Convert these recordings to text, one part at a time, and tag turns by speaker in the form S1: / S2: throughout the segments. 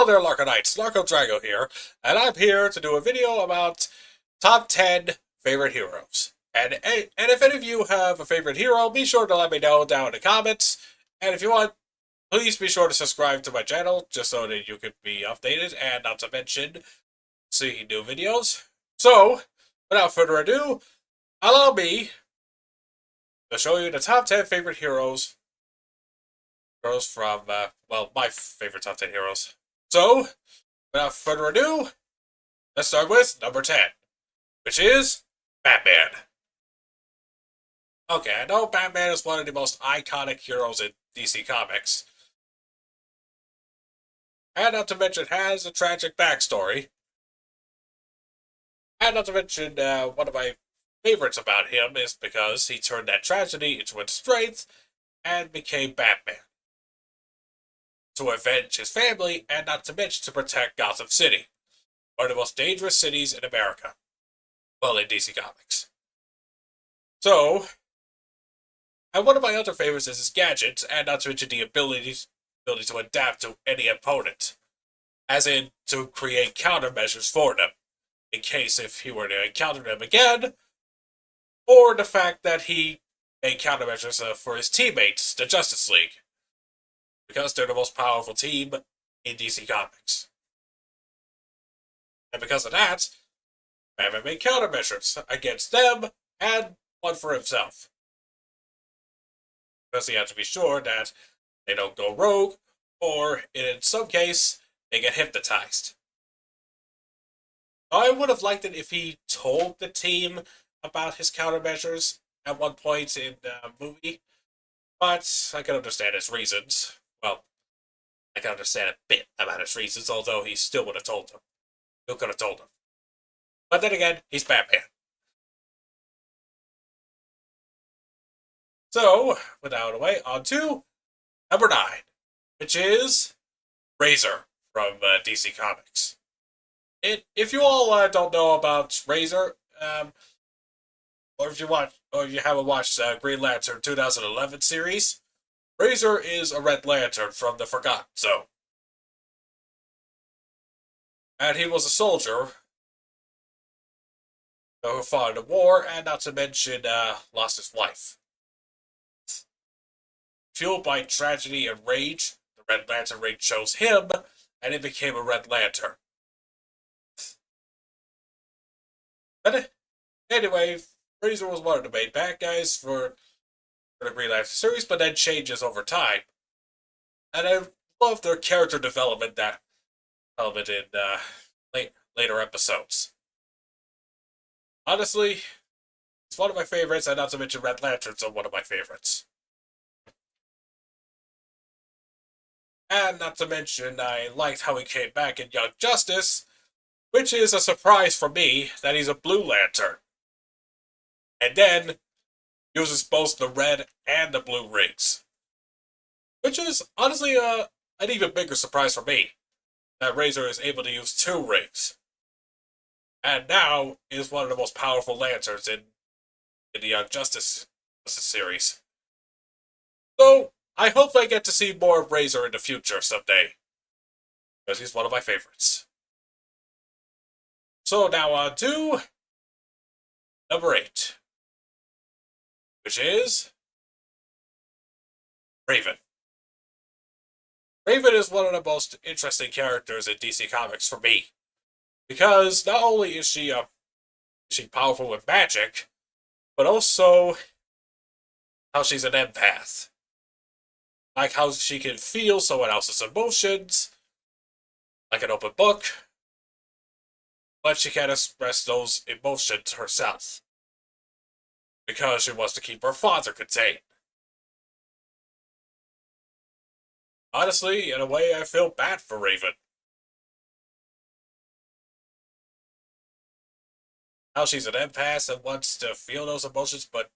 S1: Hello there, Larkonites. Larko Drago here, and I'm here to do a video about top 10 favorite heroes. And if any of you have a favorite hero, be sure to let me know down in the comments. And if you want, please be sure to subscribe to my channel, just so that you can be updated, and not to mention, seeing new videos. So, without further ado, allow me to show you the top 10 favorite heroes from, well, my favorite top 10 heroes. So, without further ado, let's start with number 10, which is Batman. Okay, I know Batman is one of the most iconic heroes in DC Comics. And not to mention, has a tragic backstory. And not to mention, one of my favorites about him is because he turned that tragedy into strength and became Batman. To avenge his family, and not to mention to protect Gotham City, one of the most dangerous cities in America. Well, in DC Comics. So, and one of my other favorites is his gadgets, and not to mention the ability to adapt to any opponent. As in, to create countermeasures for them, in case if he were to encounter them again, or the fact that he made countermeasures for his teammates, the Justice League, because they're the most powerful team in DC Comics. And because of that, Batman made countermeasures against them and one for himself. Because he had to be sure that they don't go rogue, or in some case, they get hypnotized. I would have liked it if he told the team about his countermeasures at one point in the movie, but I can understand his reasons. Well, I can understand a bit about his reasons, although he still would have told them. Still could have told them. But then again, he's Batman. So, without a way, on to number 9, which is Razor from DC Comics. If you all don't know about Razor, or if you haven't watched Green Lantern 2011 series, Razor is a Red Lantern from the Forgotten Zone. And he was a soldier who fought in a war, and not to mention, lost his wife. Fueled by tragedy and rage, the Red Lantern Ring chose him, and he became a Red Lantern. But anyway, Razor was one of the main bad guys for the Green Lantern series, but then changes over time. And I love their character development in later episodes. Honestly, it's one of my favorites, and not to mention Red Lanterns are one of my favorites. And not to mention, I liked how he came back in Young Justice, which is a surprise for me that he's a Blue Lantern. And then uses both the red and the blue rings. Which is honestly an even bigger surprise for me, that Razor is able to use 2 rings. And now is one of the most powerful lanterns in the Young Justice series. So, I hope I get to see more of Razor in the future someday, because he's one of my favorites. So now on to number 8, which is Raven. Raven is one of the most interesting characters in DC Comics for me, because not only is she powerful with magic, but also how she's an empath. Like how she can feel someone else's emotions, like an open book, but she can't express those emotions herself, because she wants to keep her father contained. Honestly, in a way, I feel bad for Raven. How she's an empath and wants to feel those emotions, but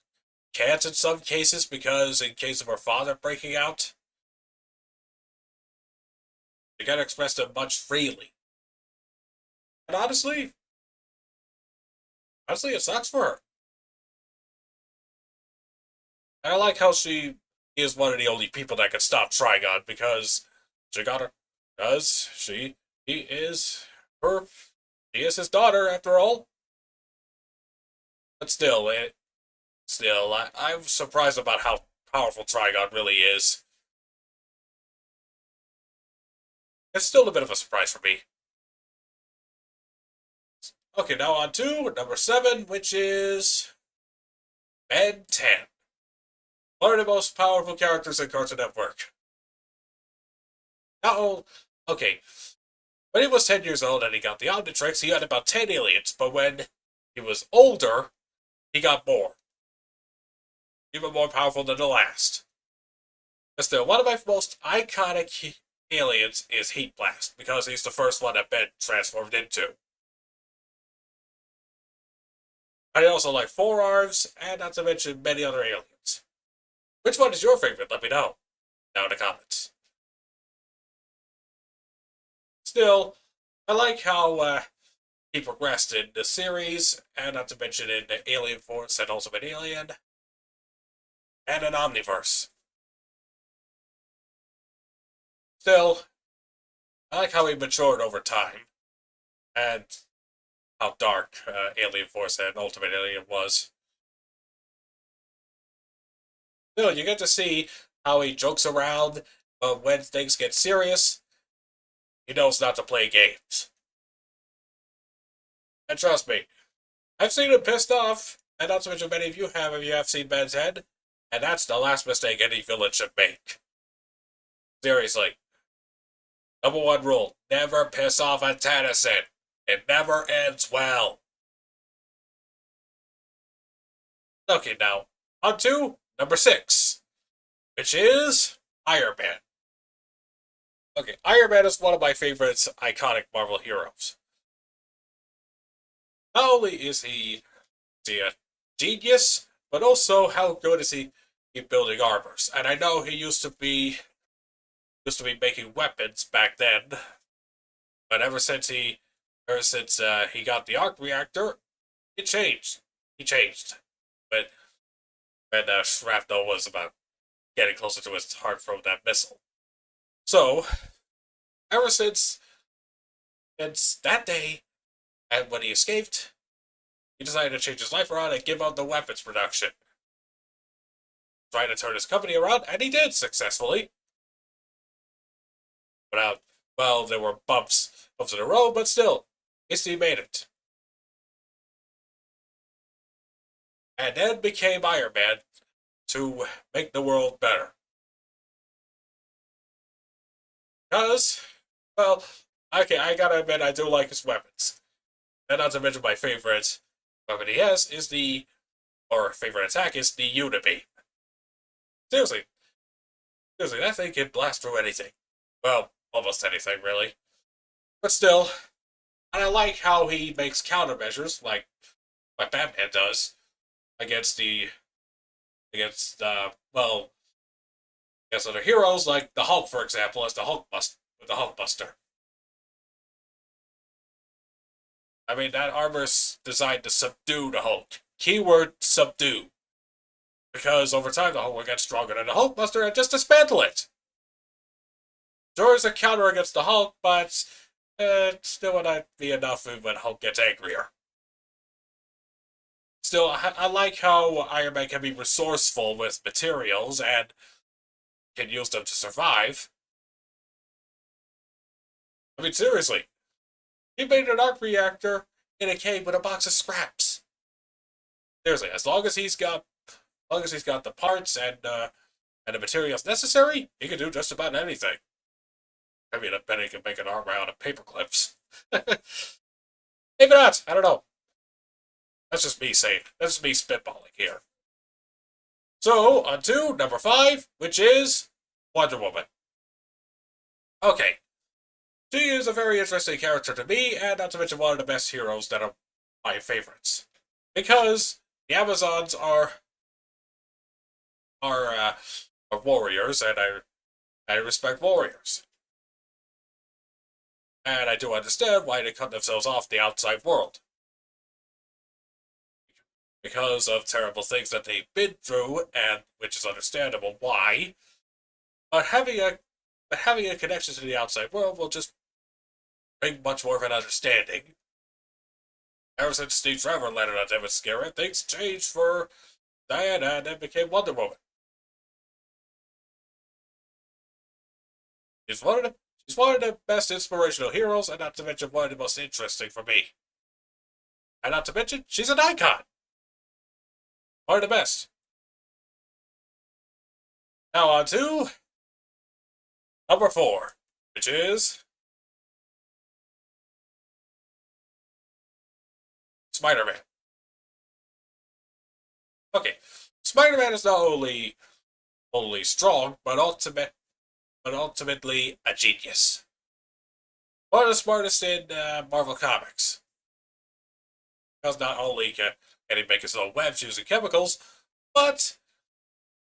S1: can't in some cases because in case of her father breaking out, she can't express them much freely. And honestly, it sucks for her. And I like how she is one of the only people that can stop Trigon because she got her Because he is her, she is his daughter after all. But still, I'm surprised about how powerful Trigon really is. It's still a bit of a surprise for me. Okay, now on to number 7, which is Ben 10. One of the most powerful characters in Cartoon Network. Now, okay, when he was 10 years old and he got the Omnitrix, he had about 10 aliens, but when he was older, he got more. Even more powerful than the last. But still, one of my most iconic aliens is Heat Blast, because he's the first one that Ben transformed into. I also like Four-Arms, and not to mention many other aliens. Which one is your favorite? Let me know down in the comments. Still, I like how he progressed in the series, and not to mention in the Alien Force and Ultimate Alien, and an Omniverse. Still, I like how he matured over time, and how dark Alien Force and Ultimate Alien was. Still, you get to see how he jokes around, but when things get serious, he knows not to play games. And trust me, I've seen him pissed off, and not to mention many of you have if you have seen Ben's Head, and that's the last mistake any villain should make. Seriously. Number 1 rule, never piss off a Tennyson. It never ends well. Okay, now, on to number 6, which is Iron Man. Okay, Iron Man is one of my favorite iconic Marvel heroes. Not only is he a genius, but also how good is he in building armors. And I know he used to be making weapons back then, but ever since he got the arc reactor, it changed. He changed. But when shrapnel was about getting closer to his heart from that missile. So, ever since that day, and when he escaped, he decided to change his life around and give up the weapons production. Trying to turn his company around, and he did successfully. But well, there were bumps in the road, but still, he made it. And then became Iron Man to make the world better. Because, well, okay, I gotta admit, I do like his weapons. And not to mention my favorite weapon he has is or favorite attack is the Unibeam. Seriously, that thing can blast through anything. Well, almost anything, really. But still, and I like how he makes countermeasures, like Batman does, against against other heroes, like the Hulk, for example, as the Hulkbuster. I mean, that armor's designed to subdue the Hulk. Keyword subdue. Because over time, the Hulk will get stronger than the Hulkbuster and just dismantle it. Sure, is a counter against the Hulk, but it still would not be enough when Hulk gets angrier. Still, I like how Iron Man can be resourceful with materials and can use them to survive. I mean, seriously, he made an arc reactor in a cave with a box of scraps. Seriously, as long as he's got the parts and the materials necessary, he can do just about anything. I mean, I bet he can make an armor out of paper clips. Maybe not. I don't know. That's just me saying. That's just me spitballing here. So, on to number 5, which is Wonder Woman. Okay. She is a very interesting character to me, and not to mention one of the best heroes that are my favorites. Because the Amazons are warriors, and I respect warriors. And I do understand why they cut themselves off the outside world. Because of terrible things that they've been through, and which is understandable why. But having a but having a connection to the outside world will just bring much more of an understanding. Ever since Steve Trevor landed on Themyscira, things changed for Diana and then became Wonder Woman. She's one of the she's one of the best inspirational heroes, and not to mention one of the most interesting for me. And not to mention, she's an icon. One of the best. Now on to number 4, which is Spider-Man. Okay, Spider-Man is not only strong, but ultimately a genius. One of the smartest in Marvel Comics. Because not only can he make his own webs using chemicals, but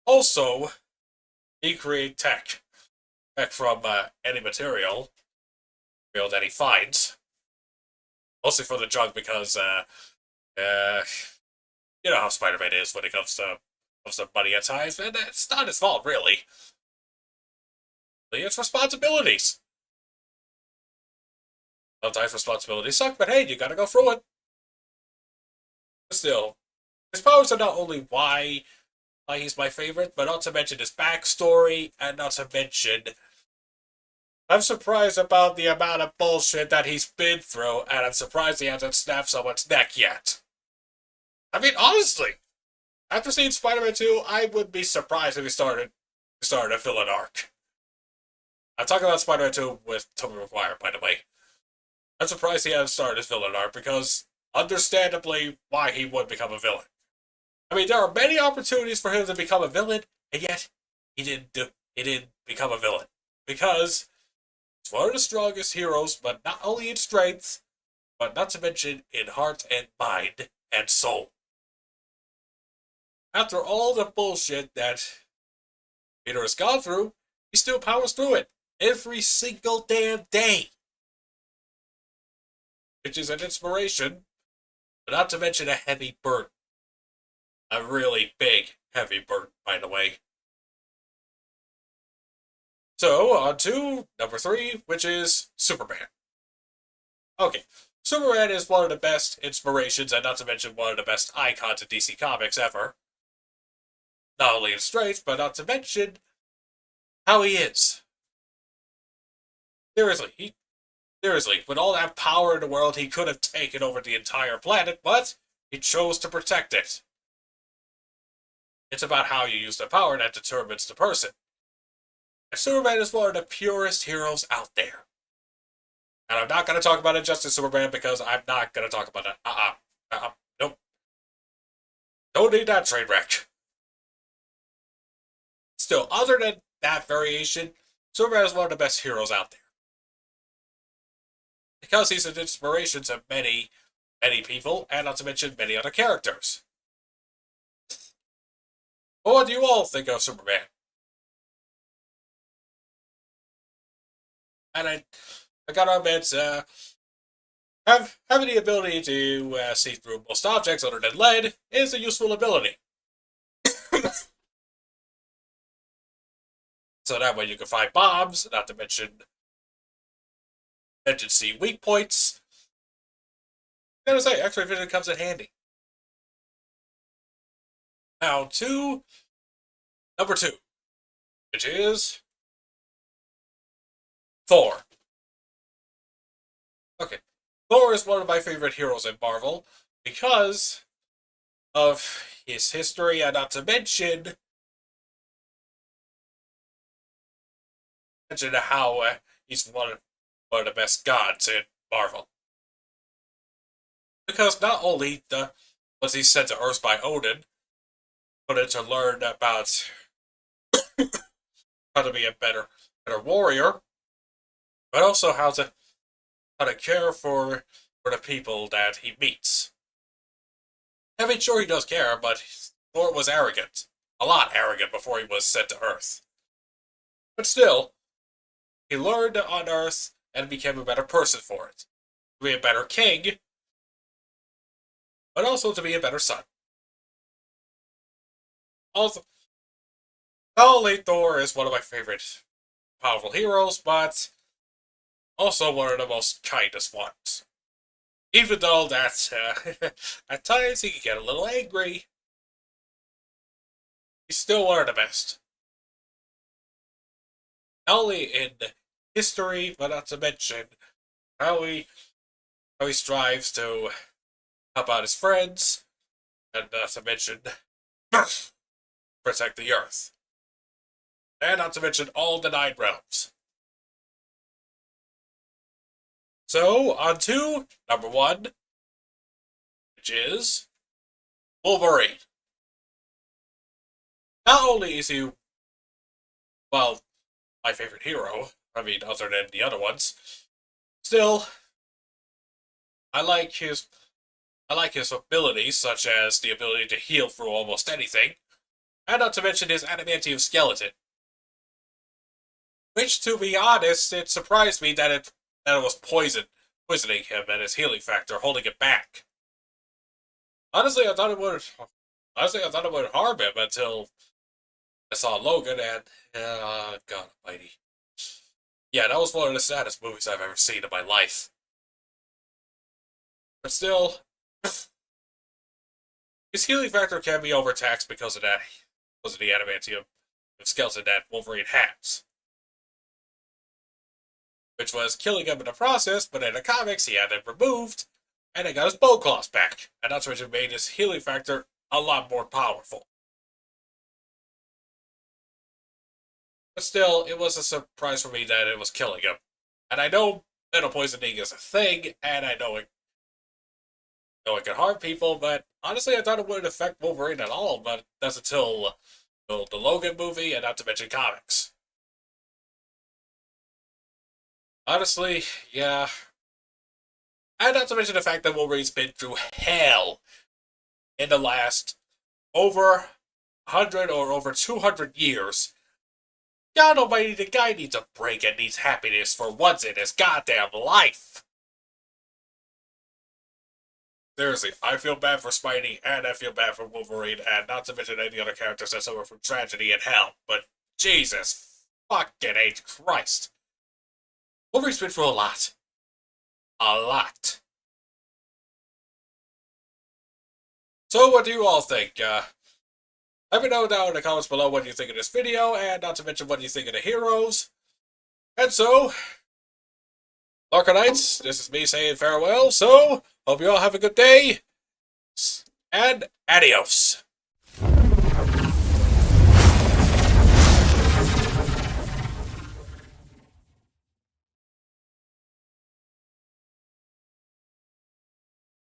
S1: also he create tech from any material that he finds. Mostly for the junk because, you know how Spider-Man is when it comes to money at times, and it's not his fault, really. It's responsibilities. Sometimes responsibilities suck, but hey, you gotta go through it. But still, his powers are not only why he's my favorite, but not to mention his backstory, and not to mention I'm surprised about the amount of bullshit that he's been through, and I'm surprised he hasn't snapped someone's neck yet. I mean, honestly, after seeing Spider-Man 2, I would be surprised if he started a villain arc. I'm talking about Spider-Man 2 with Tobey Maguire, by the way. I'm surprised he hasn't started his villain arc, because understandably why he would become a villain. I mean, there are many opportunities for him to become a villain, and yet he didn't become a villain. Because he's one of the strongest heroes, but not only in strength, but not to mention in heart and mind and soul. After all the bullshit that Peter has gone through, he still powers through it every single damn day. Which is an inspiration, but not to mention a heavy burden. A really big, heavy burden, by the way. So, on to number 3, which is Superman. Okay, Superman is one of the best inspirations, and not to mention one of the best icons in DC Comics ever. Not only in strength, but not to mention how he is. Seriously, with all that power in the world, he could have taken over the entire planet, but he chose to protect it. It's about how you use the power that determines the person. And Superman is one of the purest heroes out there. And I'm not going to talk about Injustice Superman because I'm not going to talk about it. Nope. Don't need that train wreck. Still, other than that variation, Superman is one of the best heroes out there. Because he's an inspiration to many people, and not to mention many other characters. But what do you all think of Superman? And I gotta admit, having the ability to see through most objects other than lead is a useful ability. So that way you can find bombs, not to mention see weak points. I gotta say, X-ray vision comes in handy. Now to number 2, which is Thor. Okay, Thor is one of my favorite heroes in Marvel because of his history, and not to mention how he's one of the best gods in Marvel. Because not only was he sent to Earth by Odin, but to learn about how to be a better warrior, but also how to care for the people that he meets. I mean, sure he does care, but Thor was arrogant, a lot arrogant before he was sent to Earth. But still, he learned on Earth and became a better person for it. To be a better king, but also to be a better son. Also, not only Thor is one of my favorite powerful heroes, but also one of the most kindest ones. Even though that at times he can get a little angry, he's still one of the best. Not only in history, but not to mention how he strives to help out his friends, and not to mention protect the Earth. And not to mention all the Nine Realms. So, on to number one, which is Wolverine. Not only is he, well, my favorite hero, I mean, other than the other ones, still, I like his abilities, such as the ability to heal through almost anything, and not to mention his adamantium skeleton. Which, to be honest, it surprised me that it was poisoning him and his healing factor, holding it back. Honestly, I thought it would. Honestly, I thought it would harm him until I saw Logan, and God Almighty, yeah, that was one of the saddest movies I've ever seen in my life. But still, his healing factor can be overtaxed because of that, because of the adamantium skeleton that Wolverine has, which was killing him in the process. But in the comics, he had it removed, and it got his bone claws back, and that's what made his healing factor a lot more powerful. But still, it was a surprise for me that it was killing him. And I know metal poisoning is a thing, and I know it can harm people, but honestly, I thought it wouldn't affect Wolverine at all, but that's until the Logan movie, and not to mention comics. Honestly, yeah. And not to mention the fact that Wolverine's been through hell in the last over 100 or over 200 years. God almighty, the guy needs a break and needs happiness for once in his goddamn life. Seriously, I feel bad for Spidey, and I feel bad for Wolverine, and not to mention any other characters that suffer from tragedy and hell, but Jesus fucking H Christ. Wolverine's been through a lot. A lot. So what do you all think? Let me know down in the comments below what you think of this video, and not to mention what you think of the heroes. And so, Larkonites, this is me saying farewell, so hope you all have a good day, and adios.